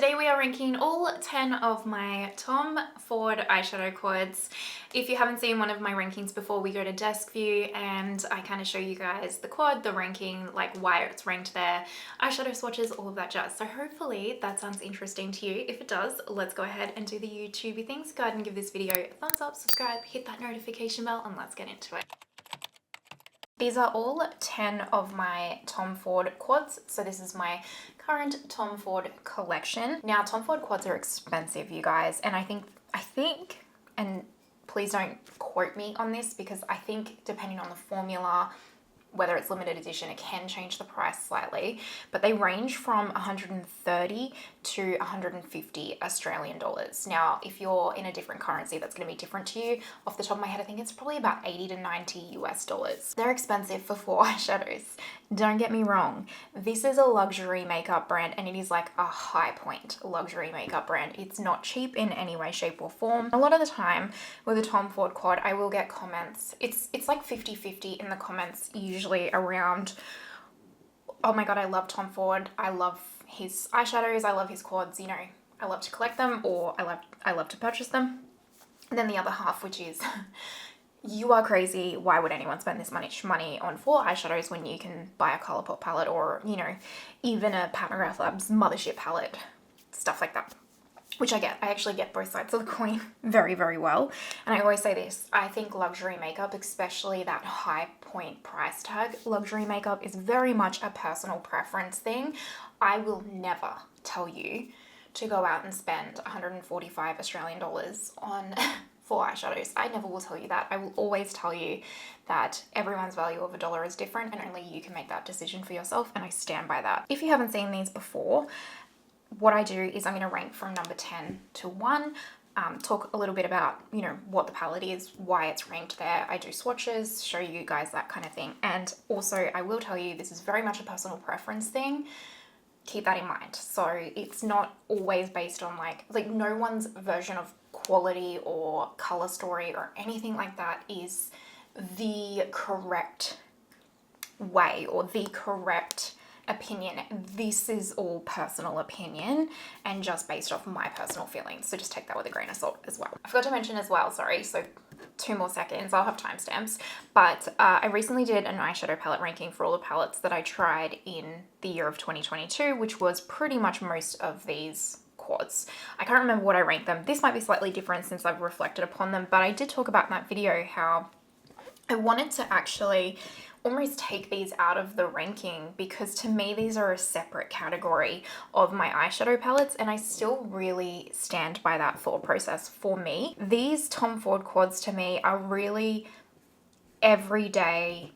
Today we are ranking all 10 of my Tom Ford Eyeshadow Quads. If you haven't seen one of my rankings before, we go to desk view and I kind of show you guys the quad, the ranking, like why it's ranked there, eyeshadow swatches, all of that jazz. So hopefully that sounds interesting to you. If it does, let's go ahead and do the YouTubey things. Go ahead and give this video a thumbs up, subscribe, hit that notification bell, and let's get into it. These are all 10 of my Tom Ford quads. So this is my current Tom Ford collection. Now, Tom Ford quads are expensive, you guys. And I think, and please don't quote me on this because I think depending on the formula, whether it's limited edition, it can change the price slightly, but they range from 130 to 150 Australian dollars. Now, if you're in a different currency, that's going to be different to you. Off the top of my head, I think it's probably about 80 to 90 US dollars. They're expensive for 4 eyeshadows. Don't get me wrong. This is a luxury makeup brand and it is like a high point luxury makeup brand. It's not cheap in any way, shape or form. A lot of the time with a Tom Ford quad, I will get comments. It's like 50-50 in the comments usually around, oh my god, I love Tom Ford, I love his eyeshadows, I love his quads, you know, I love to collect them, or I love to purchase them. And then the other half, which is you are crazy, why would anyone spend this much money on 4 eyeshadows when you can buy a Colourpop palette or, you know, even a Pat McGrath Labs Mothership palette, stuff like that. Which I get. I actually get both sides of the coin very, very well. And I always say this, I think luxury makeup, especially that high point price tag luxury makeup, is very much a personal preference thing. I will never tell you to go out and spend 145 Australian dollars on 4 eyeshadows. I never will tell you that. I will always tell you that everyone's value of $1 is different and only you can make that decision for yourself, and I stand by that. If you haven't seen these before, what I do is I'm going to rank from number 10 to 1, talk a little bit about, you know, what the palette is, why it's ranked there. I do swatches, show you guys that kind of thing. And also I will tell you this is very much a personal preference thing. Keep that in mind. So it's not always based on like no one's version of quality or color story or anything like that is the correct way or the correct opinion. This is all personal opinion and just based off my personal feelings. So just take that with a grain of salt as well. I forgot to mention as well, sorry, so 2 more seconds, I'll have timestamps, but I recently did an eyeshadow palette ranking for all the palettes that I tried in the year of 2022, which was pretty much most of these quads. I can't remember what I ranked them. This might be slightly different since I've reflected upon them, but I did talk about in that video how I wanted to actually almost take these out of the ranking because to me these are a separate category of my eyeshadow palettes, and I still really stand by that thought process. For me, these Tom Ford quads to me are really everyday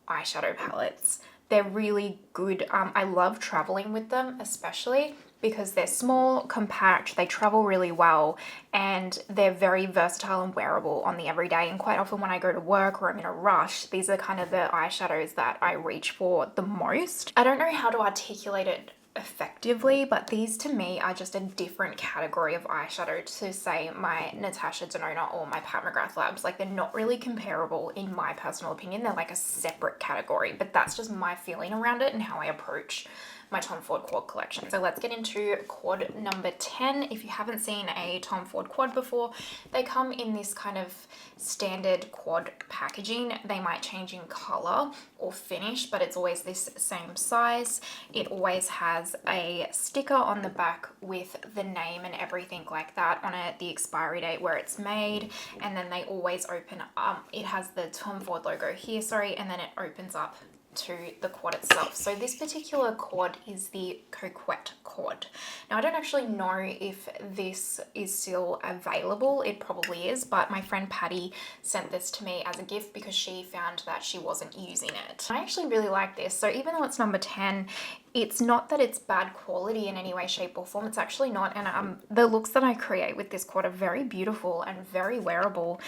eyeshadow palettes. They're really good. I love traveling with them, especially because they're small, compact, they travel really well, and they're very versatile and wearable on the everyday. And quite often when I go to work or I'm in a rush, these are kind of the eyeshadows that I reach for the most. I don't know how to articulate it effectively, but these to me are just a different category of eyeshadow to say my Natasha Denona or my Pat McGrath Labs. Like, they're not really comparable in my personal opinion. They're like a separate category, but that's just my feeling around it and how I approach my Tom Ford quad collection. So let's get into quad number 10. If you haven't seen a Tom Ford quad before, they come in this kind of standard quad packaging. They might change in color or finish, but it's always this same size. It always has a sticker on the back with the name and everything like that on it, the expiry date, where it's made, and then they always open up. It has the Tom Ford logo here, sorry, and then it opens up to the quad itself. So this particular quad is the Coquette quad. Now, I don't actually know if this is still available. It probably is, but my friend Patty sent this to me as a gift because she found that she wasn't using it. I actually really like this. So even though it's number 10, it's not that it's bad quality in any way, shape or form. It's actually not. And the looks that I create with this quad are very beautiful and very wearable.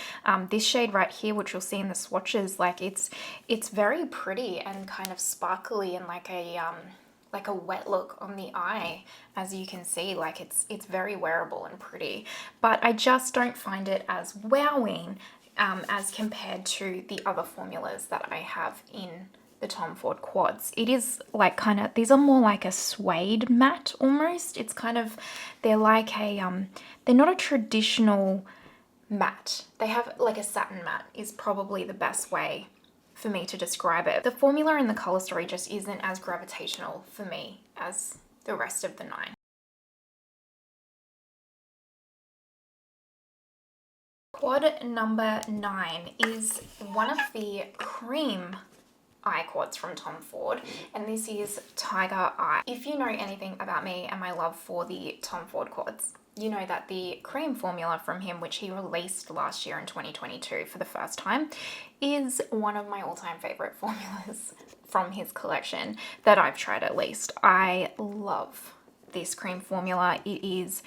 This shade right here, which you'll see in the swatches, like it's very pretty and kind of sparkly and like a wet look on the eye, as you can see. Like it's very wearable and pretty, but I just don't find it as wowing as compared to the other formulas that I have in the Tom Ford Quads. It is like kind of, these are more like a suede matte almost. It's kind of, they're like a, they're not a traditional matte. They have like a satin matte is probably the best way for me to describe it. The formula and the color story just isn't as gravitational for me as the rest of the 9. Quad number 9 is one of the cream eye quads from Tom Ford, and this is Tiger Eye. If you know anything about me and my love for the Tom Ford quads, you know that the cream formula from him, which he released last year in 2022 for the first time, is one of my all-time favorite formulas from his collection that I've tried at least. I love this cream formula. It is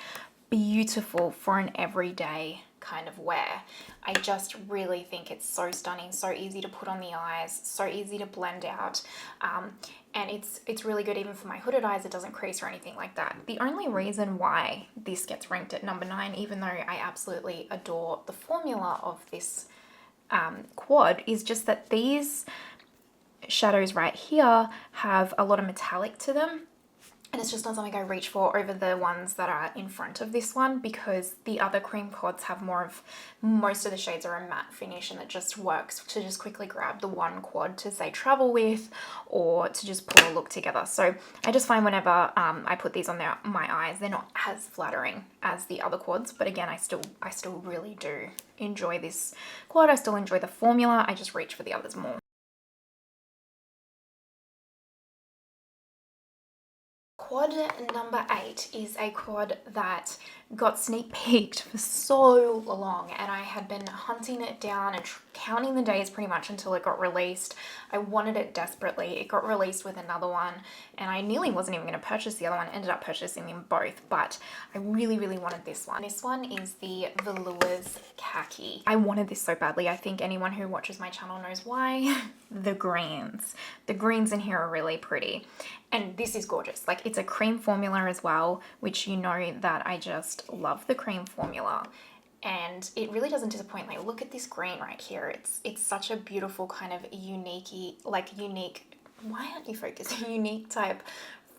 beautiful for an everyday kind of wear. I just really think it's so stunning, so easy to put on the eyes, so easy to blend out, and it's really good even for my hooded eyes. It doesn't crease or anything like that. The only reason why this gets ranked at number 9, even though I absolutely adore the formula of this quad, is just that these shadows right here have a lot of metallic to them. And it's just not something I reach for over the ones that are in front of this one, because the other cream quads have most of the shades are a matte finish, and it just works to just quickly grab the one quad to say travel with, or to just pull a look together. So I just find whenever I put these on my eyes, they're not as flattering as the other quads. But again, I still really do enjoy this quad. I still enjoy the formula. I just reach for the others more. Quad number 8 is a quad that got sneak peeked for so long, and I had been hunting it down and counting the days pretty much until it got released. I wanted it desperately. It got released with another one, and I nearly wasn't even going to purchase the other one. I ended up purchasing them both, but I really wanted this one. This one is the Velours Kaki. I wanted this so badly. I think anyone who watches my channel knows why. The greens. The greens in here are really pretty. And this is gorgeous. Like, it's a cream formula as well, which you know that I just love the cream formula. And it really doesn't disappoint. Like, look at this green right here. It's such a beautiful kind of unique, why aren't you focusing? Unique type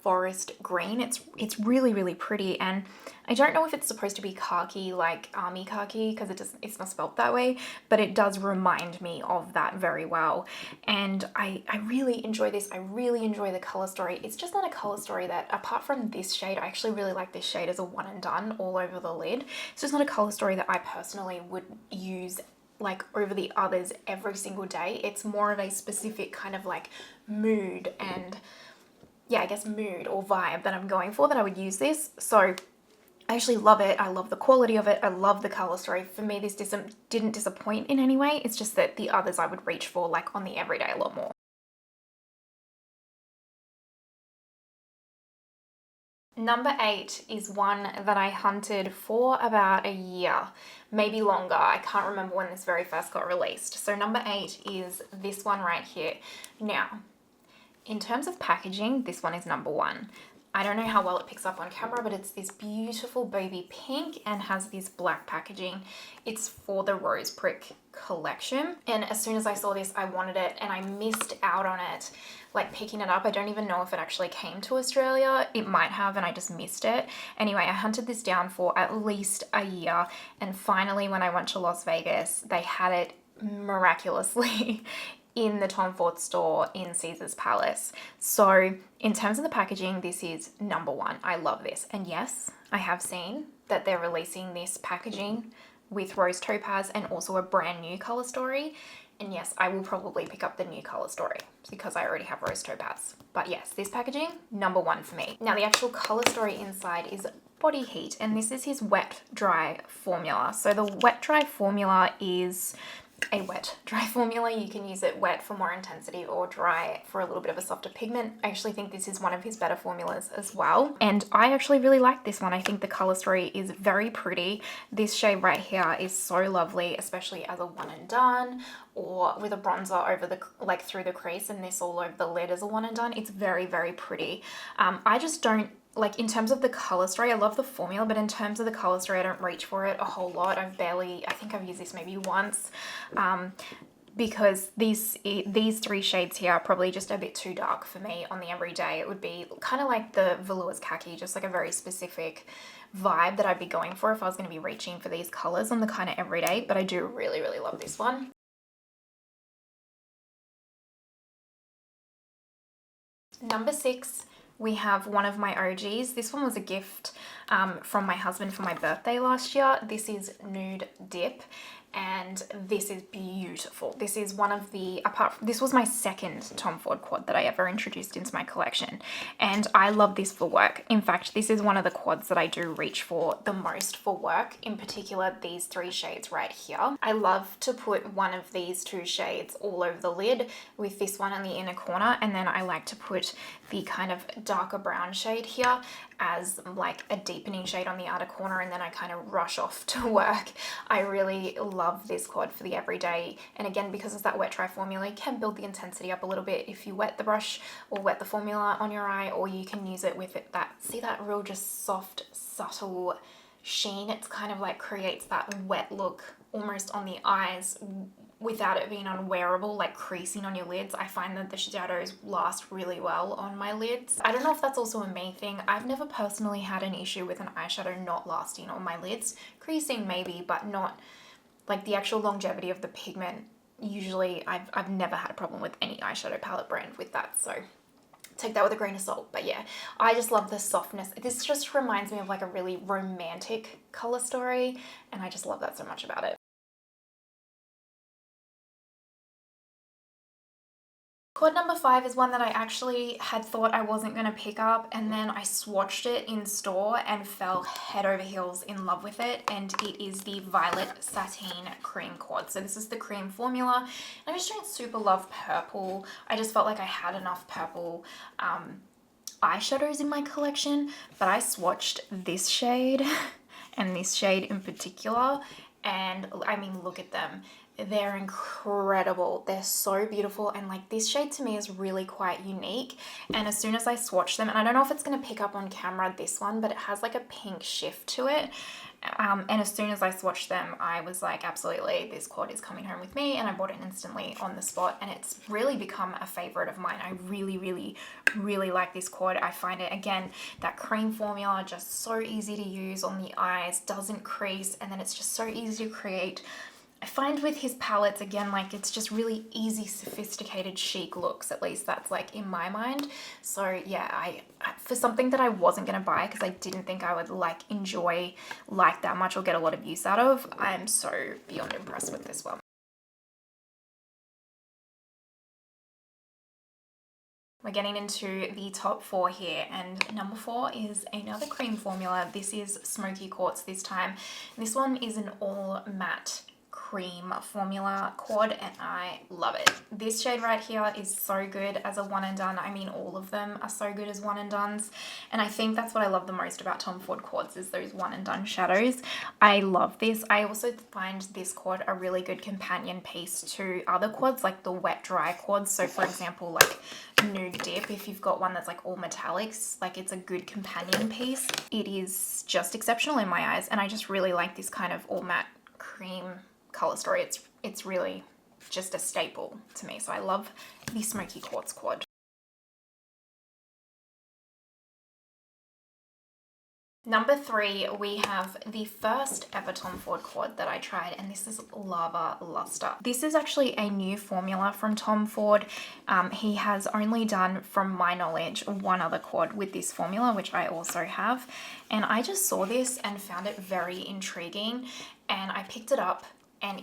forest green. It's really pretty, and I don't know if it's supposed to be khaki, like army khaki, because it's not spelled that way, but it does remind me of that very well. And I really enjoy this. I really enjoy the color story. It's just not a color story that, apart from this shade, I actually really like this shade as a one and done all over the lid. It's just not a color story that I personally would use like over the others every single day. It's more of a specific kind of like mood and, yeah, I guess mood or vibe that I'm going for that I would use this. So I actually love it. I love the quality of it. I love the color story. For me, this didn't disappoint in any way. It's just that the others I would reach for like on the everyday a lot more. Number 8 is one that I hunted for about a year, maybe longer. I can't remember when this very first got released. So number 8 is this one right here. Now, in terms of packaging, this one is number 1. I don't know how well it picks up on camera, but it's this beautiful baby pink and has this black packaging. It's for the Rose Prick collection. And as soon as I saw this, I wanted it, and I missed out on it, like picking it up. I don't even know if it actually came to Australia. It might have, and I just missed it. Anyway, I hunted this down for at least a year, and finally when I went to Las Vegas, they had it miraculously in the Tom Ford store in Caesar's Palace. So in terms of the packaging, this is number 1. I love this. And yes, I have seen that they're releasing this packaging with Rose Topaz and also a brand new color story. And yes, I will probably pick up the new color story because I already have Rose Topaz. But yes, this packaging, number 1 for me. Now the actual color story inside is Body Heat, and this is his wet dry formula. So the wet dry formula is a wet dry formula. You can use it wet for more intensity or dry for a little bit of a softer pigment. I actually think this is one of his better formulas as well, and I actually really like this one. I think the color story is very pretty. This shade right here is so lovely, especially as a one and done or with a bronzer over the like through the crease, and this all over the lid as a one and done. It's very pretty. I just don't like, in terms of the color story, I love the formula, but in terms of the color story, I don't reach for it a whole lot. I think I've used this maybe once. because these three shades here are probably just a bit too dark for me on the everyday. It would be kind of like the Velours Kaki, just like a very specific vibe that I'd be going for if I was going to be reaching for these colors on the kind of everyday, but I do really, really love this one. Number 6, we have one of my OGs. This one was a gift from my husband for my birthday last year. This is Nude Dip, and this is beautiful. This is one of the, this was my second Tom Ford quad that I ever introduced into my collection, and I love this for work. In fact, this is one of the quads that I do reach for the most for work, in particular these 3 shades right here. I love to put one of these 2 shades all over the lid with this one in the inner corner, and then I like to put the kind of darker brown shade here as like a deepening shade on the outer corner, and then I kind of rush off to work. I really love this quad for the everyday, and again, because it's that wet dry formula, you can build the intensity up a little bit if you wet the brush or wet the formula on your eye, or you can use it with it, that, see that real just soft, subtle sheen. It's kind of like creates that wet look almost on the eyes without it being unwearable, like creasing on your lids. I find that the shadows last really well on my lids. I don't know if that's also a me thing. I've never personally had an issue with an eyeshadow not lasting on my lids. Creasing maybe, but not like the actual longevity of the pigment. Usually I've never had a problem with any eyeshadow palette brand with that, so take that with a grain of salt. But yeah, I just love the softness. This just reminds me of like a really romantic color story, and I just love that so much about it. Quad number 5 is one that I actually had thought I wasn't going to pick up, and then I swatched it in store and fell head over heels in love with it, and it is the Violet Satine Cream Quad. So this is the cream formula. I just don't super love purple. I just felt like I had enough purple eyeshadows in my collection, but I swatched this shade and this shade in particular, and I mean, look at them. They're incredible. They're so beautiful, and like this shade to me is really quite unique, and as soon as I swatch them, and I don't know if it's going to pick up on camera, this one, but it has like a pink shift to it, and as soon as I swatched them, I was like, absolutely, this quad is coming home with me, and I bought it instantly on the spot, and it's really become a favorite of mine. I really, really, really like this quad. I find it, again, that cream formula, just so easy to use on the eyes, doesn't crease, and then it's just so easy to create. I find with his palettes, again, like it's just really easy, sophisticated, chic looks. At least that's like in my mind. So yeah, I for something that I wasn't going to buy because I didn't think I would like enjoy like that much or get a lot of use out of, I'm so beyond impressed with this one. We're getting into the top 4 here, and number 4 is another cream formula. This is Smokey Quartz this time. This one is an all matte cream formula quad, and I love it. This shade right here is so good as a one and done. I mean, all of them are so good as one and dones, and I think that's what I love the most about Tom Ford quads, is those one and done shadows. I love this. I also find this quad a really good companion piece to other quads, like the wet dry quads. So for example, like Nude Dip, if you've got one that's like all metallics, like it's a good companion piece. It is just exceptional in my eyes, and I just really like this kind of all matte cream color story. It's really just a staple to me. So I love the Smokey Quartz quad. Number 3, we have the first ever Tom Ford quad that I tried, and this is Lava Lustre. This is actually a new formula from Tom Ford. He has only done, from my knowledge, one other quad with this formula, which I also have. And I just saw this and found it very intriguing, and I picked it up, and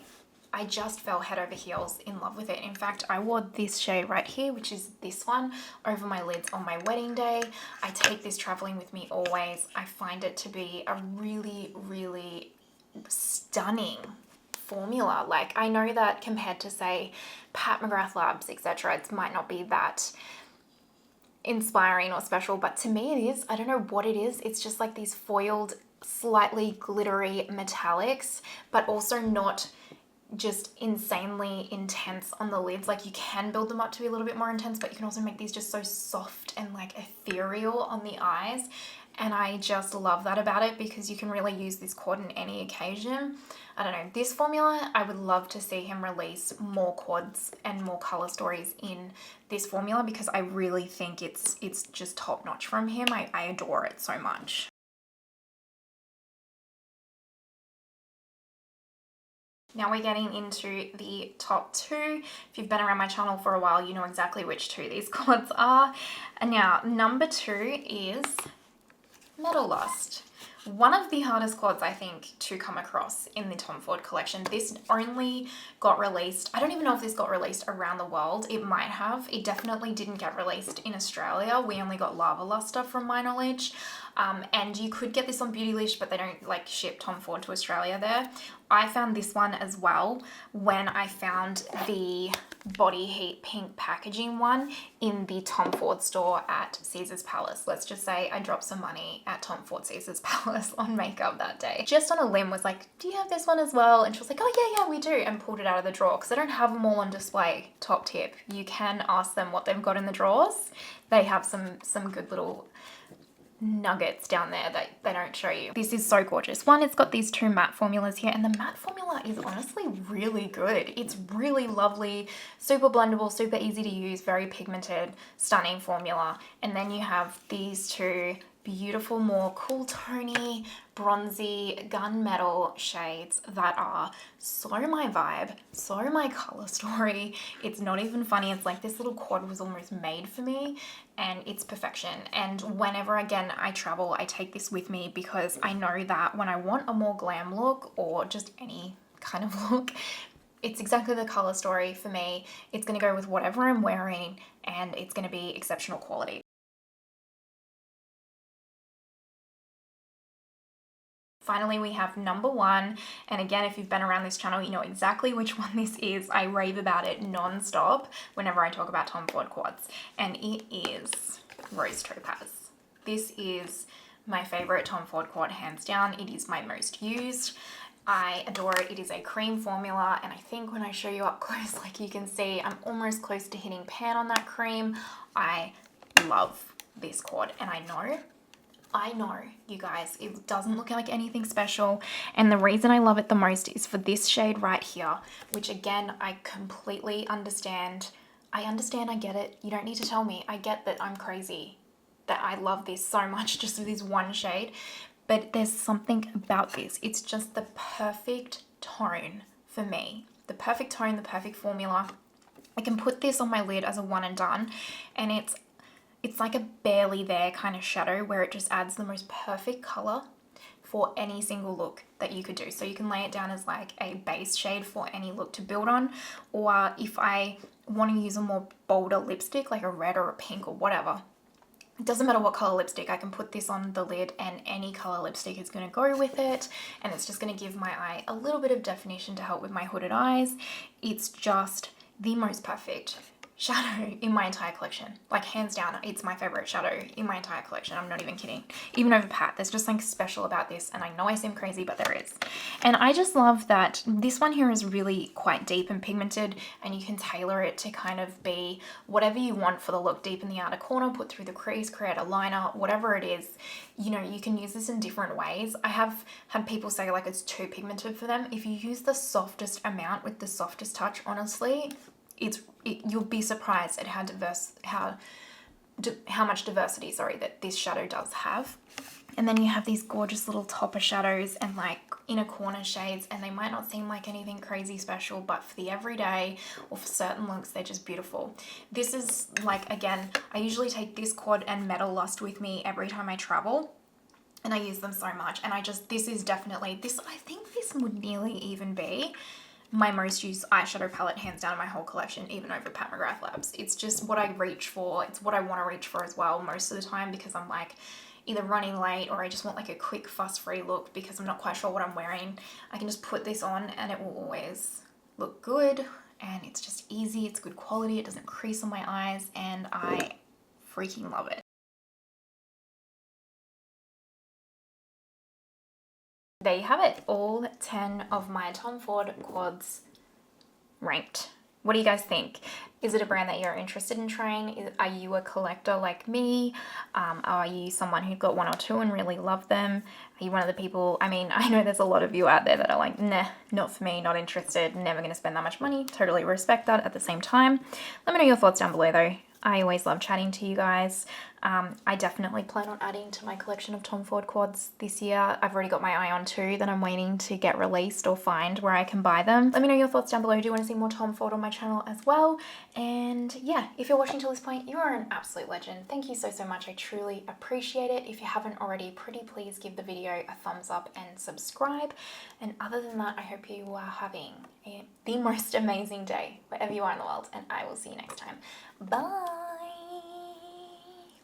I just fell head over heels in love with it. In fact, I wore this shade right here, which is this one, over my lids on my wedding day. I take this traveling with me always. I find it to be a really, really stunning formula. Like, I know that compared to, say, Pat McGrath Labs, etc., it might not be that inspiring or special, but to me it is. I don't know what it is. It's just like these foiled, slightly glittery metallics, but also not just insanely intense on the lids. Like, you can build them up to be a little bit more intense, but you can also make these just so soft and like ethereal on the eyes. And I just love that about it because you can really use this quad in any occasion. I don't know, this formula, I would love to see him release more quads and more color stories in this formula because I really think it's just top notch from him. I adore it so much. Now we're getting into the top two. If you've been around my channel for a while, you know exactly which two these quads are. And now number 2 is Metallust. One of the hardest quads, I think, to come across in the Tom Ford collection. This only got released, I don't even know if this got released around the world. It might have. It definitely didn't get released in Australia. We only got Lava Lustre from my knowledge. And you could get this on Beautylish, but they don't like ship Tom Ford to Australia there. I found this one as well when I found the Body Heat pink packaging one in the Tom Ford store at Caesar's Palace. Let's just say I dropped some money at Tom Ford Caesar's Palace on makeup that day. Just on a limb was like, do you have this one as well? And she was like, oh yeah, we do. And pulled it out of the drawer because I don't have them all on display. Top tip. You can ask them what they've got in the drawers. They have some good little nuggets down there that they don't show you. This is so gorgeous. One, it's got these 2 matte formulas here, and the matte formula is honestly really good. It's really lovely, super blendable, super easy to use, very pigmented, stunning formula. And then you have these 2 beautiful, more cool tony, bronzy, gunmetal shades that are so my vibe, so my color story. It's not even funny. It's like this little quad was almost made for me, and it's perfection. And whenever, again, I travel, I take this with me because I know that when I want a more glam look or just any kind of look, it's exactly the color story for me. It's going to go with whatever I'm wearing, and it's going to be exceptional quality. Finally, we have number 1, and again, if you've been around this channel, you know exactly which one this is. I rave about it non-stop whenever I talk about Tom Ford quads, and it is Rose Topaz. This is my favorite Tom Ford quad, hands down. It is my most used. I adore it. It is a cream formula, and I think when I show you up close, like you can see, I'm almost close to hitting pan on that cream. I love this quad, and I know, you guys, it doesn't look like anything special, and the reason I love it the most is for this shade right here, which again, I completely understand. I get it. You don't need to tell me. I get that I'm crazy, that I love this so much just with this one shade, but there's something about this. It's just the perfect tone for me. The perfect tone, the perfect formula. I can put this on my lid as a one and done, and it's like a barely there kind of shadow where it just adds the most perfect color for any single look that you could do. So you can lay it down as like a base shade for any look to build on, or if I want to use a more bolder lipstick like a red or a pink or whatever, it doesn't matter what color lipstick, I can put this on the lid and any color lipstick is going to go with it, and it's just going to give my eye a little bit of definition to help with my hooded eyes. It's just the most perfect shadow in my entire collection. Like, hands down, it's my favorite shadow in my entire collection. I'm not even kidding. Even over Pat, there's just something special about this, and I know I seem crazy, but there is. And I just love that this one here is really quite deep and pigmented, and you can tailor it to kind of be whatever you want for the look. Deep in the outer corner, put through the crease, create a liner, whatever it is. You know, you can use this in different ways. I have had people say like it's too pigmented for them. If you use the softest amount with the softest touch, honestly, you'll be surprised at how much diversity, that this shadow does have. And then you have these gorgeous little topper shadows and like inner corner shades, and they might not seem like anything crazy special, but for the everyday or for certain looks, they're just beautiful. This is like, again, I usually take this quad and Metallust with me every time I travel, and I use them so much. And I think this would nearly even be my most used eyeshadow palette, hands down, in my whole collection, even over Pat McGrath Labs. It's just what I reach for. It's what I want to reach for as well most of the time, because I'm like either running late or I just want like a quick fuss-free look because I'm not quite sure what I'm wearing. I can just put this on and it will always look good, and it's just easy. It's good quality. It doesn't crease on my eyes, and I freaking love it. There you have it, all 10 of my Tom Ford quads ranked. What do you guys think? Is it a brand that you're interested in trying? Are you a collector like me? Are you someone who got one or two and really loved them? Are you one of the people, I mean, I know there's a lot of you out there that are like, nah, not for me, not interested, never going to spend that much money. Totally respect that at the same time. Let me know your thoughts down below though. I always love chatting to you guys. I definitely plan on adding to my collection of Tom Ford quads this year. I've already got my eye on two that I'm waiting to get released or find where I can buy them. Let me know your thoughts down below. Do you want to see more Tom Ford on my channel as well? And yeah, if you're watching till this point, you are an absolute legend. Thank you so, so much. I truly appreciate it. If you haven't already, pretty please give the video a thumbs up and subscribe. And other than that, I hope you are having the most amazing day wherever you are in the world, and I will see you next time. Bye!